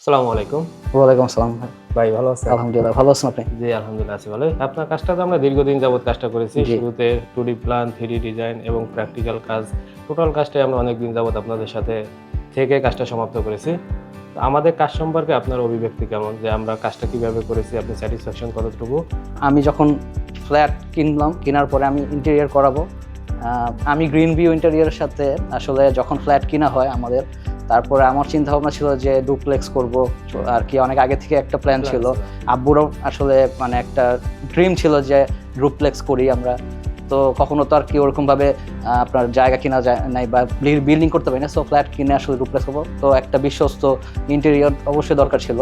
আসসালামু আলাইকুম। ওয়ালাইকুম আসসালাম ভাই। ভাই ভালো আছেন? আলহামদুলিল্লাহ, ভালো আছেন আপনি? জি, আলহামদুলিল্লাহ আছি ভালোই। আপনার কাজটা তো আমরা দীর্ঘদিন যাবত কাজটা করেছি। জি। শুরুতে 2D প্ল্যান, 3D ডিজাইন এবং প্র্যাকটিক্যাল কাজ। টোটাল কাজটাই আমরা অনেকদিন যাবত আপনাদের সাথে থেকে কাজটা সমাপ্ত করেছি। তো আমাদের কাজ সম্পর্কে আপনার অভিব্যক্তি কেমন? যে আমরা কাজটা কিভাবে করেছি, আপনি স্যাটিসফ্যাকশন কতটুকু? আমি যখন ফ্ল্যাট কিনলাম, কেনার পরে আমি ইন্টেরিয়র করাবো। আমি গ্রিন ভিউ ইন্টেরিয়রের সাথে আসলে যখন ফ্ল্যাট কিনা হয় আমাদের, তারপরে আমার চিন্তাভাবনা ছিল যে ডুপ্লেক্স করব আর কি। অনেক আগে থেকে একটা প্ল্যান ছিল। আব্বুরও আসলে মানে একটা ড্রিম ছিল যে ডুপ্লেক্স করি আমরা। তো কখনো তো আর কি ওরকমভাবে আপনার জায়গা কিনা যায় নাই বা বিল্ডিং করতে পারি না, সো ফ্ল্যাট কিনে আসলে ডুপ্লেক্স করবো। তো একটা বিশ্বস্ত ইন্টেরিয়র অবশ্যই দরকার ছিল।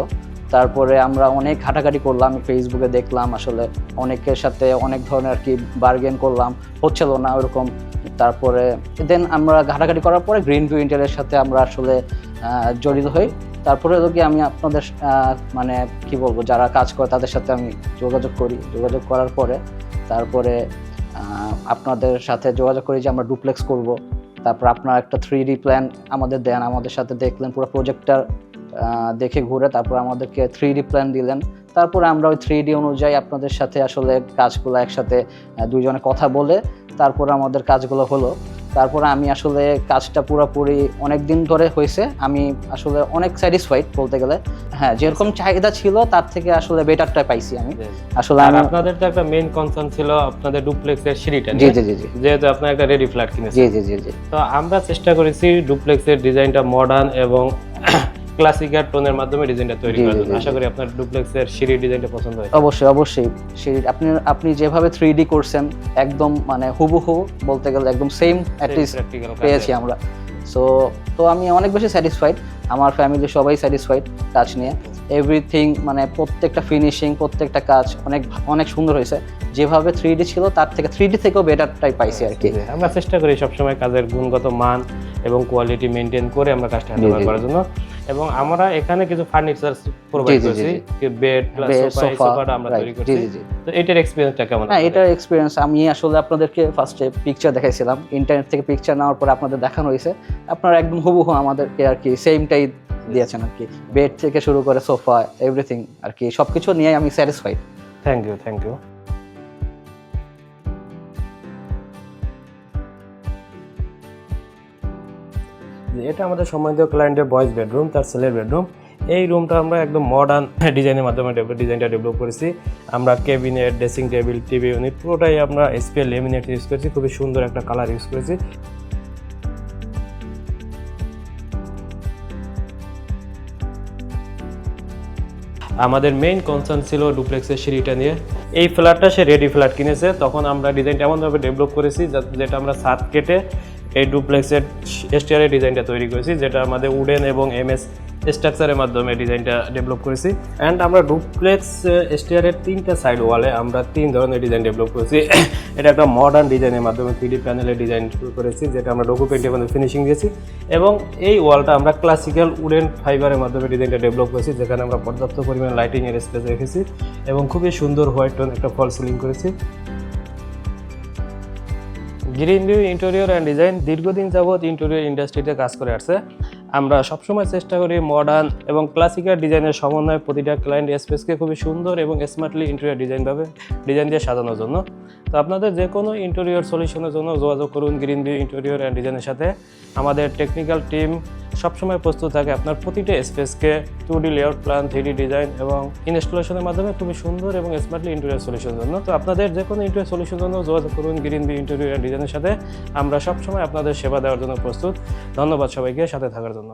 তারপরে আমরা অনেক ঘাটাঘাটি করলাম, ফেসবুকে দেখলাম, আসলে অনেকের সাথে অনেক ধরনের আর কি বার্গেন করলাম, হচ্ছিল না ওরকম। তারপরে দেন আমরা ঘাটাঘাটি করার পরে গ্রিন ভিউ ইন্টেরিয়রের সাথে আমরা আসলে জড়িত হই। তারপরে কি আমি আপনাদের মানে কি বলবো, যারা কাজ করে তাদের সাথে আমি যোগাযোগ করার পরে তারপরে আপনাদের সাথে যোগাযোগ করি যে আমরা ডুপ্লেক্স করব। তারপর আপনারা একটা 3D প্ল্যান আমাদের দেন, আমাদের সাথে দেখলেন পুরো প্রজেক্টটা দেখে ঘুরে, তারপর আমাদেরকে 3D প্ল্যান দিলেন। তারপরে আমরা ওই 3D অনুযায়ী আপনাদের সাথে আসলে কাজগুলো একসাথে দুইজনে কথা বলে তারপরে আমাদের কাজগুলো হলো। তারপরে আমি আসলে কাজটা পুরোপুরি অনেক দিন ধরে হয়েছে, আমি আসলে অনেক স্যাটিসফাইড বলতে গেলে। হ্যাঁ, যেরকম চাহিদা ছিল তার থেকে আসলে বেটারটা পাইছি আমি আসলে। আপনাদের তো একটা মেইন কনসার্ন ছিল আপনাদের ডুপ্লেক্সের সিঁড়িটা জি নিয়ে। জি জি জি যেহেতু আপনার একটা রেডি ফ্ল্যাট কিনেছেন। জি জি জি জি তো আমরা চেষ্টা করেছি ডুপ্লেক্সের ডিজাইনটা মডার্ন এবং ক্লাসিক্যাল টোনের মাধ্যমে ডিজাইনটা তৈরি করার জন্য। আশা করি আপনার ডুপ্লেক্সের সিঁড়ির ডিজাইনটা পছন্দ হয়েছে। অবশ্যই অবশ্যই। সেই আপনি যেভাবে 3D করছেন একদম মানে হুবহু বলতে গেলে একদম সেম অ্যাটলিস্ট পেয়েছি আমরা। তো আমি অনেক বেশি স্যাটিসফাইড, আমার ফ্যামিলি সবাই স্যাটিসফাইড কাজ নিয়ে। এভরিথিং মানে প্রত্যেকটা ফিনিশিং, প্রত্যেকটা কাজ অনেক অনেক সুন্দর হয়েছে। যেভাবে 3D ছিল তার থেকে 3D থেকেও বেটারটাই পাইছি আর কি। আমরা চেষ্টা করি সবসময় কাজের গুণগত মান এবং কোয়ালিটি মেনটেন করে আমরা কাজটা হ্যান্ডেল করার জন্য। এবং আমরা এখানে কিছু ফার্নিচার প্রোভাইড করেছি, বেড প্লাস সোফাটা আমরা তৈরি করছি। তো এটার এক্সপেরিয়েন্সটা কেমন? হ্যাঁ, এটার এক্সপেরিয়েন্স আমি আসলে আপনাদেরকে ফার্স্টে পিকচার দেখাইছিলাম, ইন্টারনেট থেকে পিকচার নেওয়ার পরে আপনাদের দেখানো হয়েছে। আপনারা একদম হুবহু আমাদেরকে আর কি সেমটাই দিয়েছেন আর কি। বেড থেকে শুরু করে সোফা এভরিথিং আর কি সবকিছু নিয়ে আমি স্যাটিসফাইড। Thank you. এটা আমাদের সম্মানিত ক্লায়েন্টের বয়েজ বেডরুম, তার ছেলের বেডরুম। এই রুমটা আমরা একদম মডার্ন ডিজাইনের মাধ্যমে ডিজাইনটা ডেভেলপ করেছি। আমরা cabinet, dressing table, TV unit পুরোটাই আমরা স্পেল লেমিনেট ইউজ করেছি। খুবই সুন্দর একটা কালার ইউজ করেছি। আমাদের মেইন কনসার্ন ছিল ডুপ্লেক্সের সিঁড়িটা নিয়ে। এই ফ্ল্যাটটা সে রেডি ফ্ল্যাট কিনেছে, তখন আমরা ডিজাইনটা এমনভাবে ডেভেলপ করেছি যেটা আমরা ছাদ কেটে এই ডুপ্লেক্সের এসটিআরের ডিজাইনটা তৈরি করেছি, যেটা আমাদের উডেন এবং এমএস স্ট্রাকচারের মাধ্যমে ডিজাইনটা ডেভেলপ করেছি। অ্যান্ড আমরা ডুপ্লেক্স এসটিআরের 3টা সাইড ওয়ালে আমরা 3 ধরনের ডিজাইন ডেভেলপ করেছি। এটা একটা মডার্ন ডিজাইনের মাধ্যমে 3D প্যানেলের ডিজাইন করেছি, যেটা আমরা ডোকো পেইন্টের মাধ্যমে ফিনিশিং দিয়েছি। এবং এই ওয়ালটা আমরা ক্লাসিক্যাল উডেন ফাইবারের মাধ্যমে ডিজাইনটা ডেভেলপ করেছি, যেখানে আমরা পর্যাপ্ত পরিমাণ লাইটিংয়ের স্পেস রেখেছি এবং খুবই সুন্দর হোয়াইট টোন একটা ফল সিলিং করেছি। Green view interior and design দীর্ঘদিন যাবৎ ইন্টেরিয়র ইন্ডাস্ট্রিতে কাজ করে আসছে। আমরা সবসময় চেষ্টা করি মডার্ন এবং ক্লাসিক্যাল ডিজাইনের সমন্বয়ে প্রতিটা ক্লায়েন্ট স্পেসকে খুবই সুন্দর এবং স্মার্টলি ইন্টেরিয়র ডিজাইন দিয়ে সাজানোর জন্য। তো আপনাদের যে কোনো ইন্টেরিয়র সলিউশনের জন্য যোগাযোগ করুন গ্রিন ভিউ ইন্টেরিয়র অ্যান্ড ডিজাইনের সাথে। আমাদের টেকনিক্যাল টিম সবসময় প্রস্তুত থাকে আপনার প্রতিটা স্পেসকে 2D layout plan, 3D design এবং ইনস্টলেশনের মাধ্যমে খুবই সুন্দর এবং স্মার্টলি ইন্টেরিয়র সলিউশনের জন্য। তো আপনাদের যে কোনো ইন্টেরিয়র সলিউশনের জন্য যোগাযোগ করুন গ্রিন ভিউ ইন্টেরিয়র অ্যান্ড ডিজাইনের সাথে। আমরা সবসময় আপনাদের সেবা দেওয়ার জন্য প্রস্তুত। ধন্যবাদ সবাইকে সাথে থাকার জন্য।